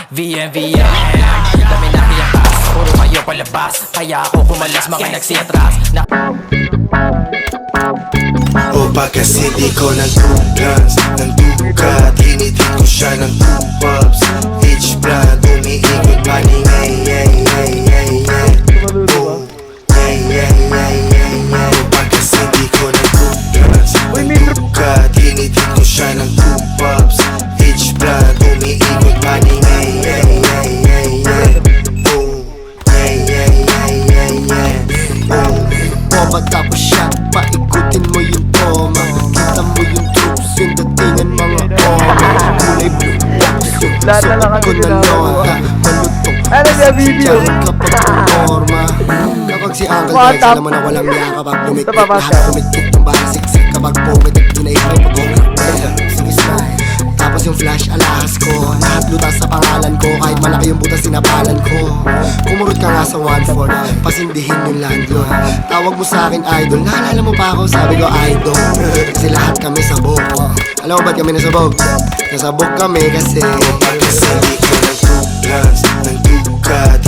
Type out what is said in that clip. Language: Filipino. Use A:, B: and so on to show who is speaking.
A: VMVM Dami na kiyakas, puro kayo palabas. Kaya ako kumalas, mga nagsiatras na
B: O kasi di ko ng 2 guns, ng dukat. Hinitid ko siya ng 2 pops. Each brand, umiikot paning ay, ay, ay, ay, ay. Oh, ay, ay, ay, ay, ay. O kasi di ko ng 2 guns, ng dukat. Hinitid ko siya ng 2 pops. Each brand, umiikot paning ay, ay, ay, ay, ay. Oh, ay, ay, ay, ay, ay. Oh,
C: Bomba tapos shot, paikutin mo yung toma. Kita mo yung troops, yung datingan mga oma. Kulay blue, tapos yung suot ko na loha. Malutong, sigahin kapag norma. Kapag si Uncle Dex, alam mo na walang niya. Kapag lumikit, lahat kumitkit ng barasiksik. Kapag pumitik, dinaipay pag-ulit. Sige smile. Tapos yung flash alahas ko, lahat lutas sa pangalan ko. Kahit malaki yung butas sinapalan ko. Kumurot ka nga sa 1-4, pasindihin yung landlord. Tawag mo sa akin idol, naalala mo pa ako, sabi ko idol. Kasi lahat kami sabog. Alam mo ba't kami nasabog? Nasabog kami kasi
B: kasi di ko ng 2 guns, ng dukat.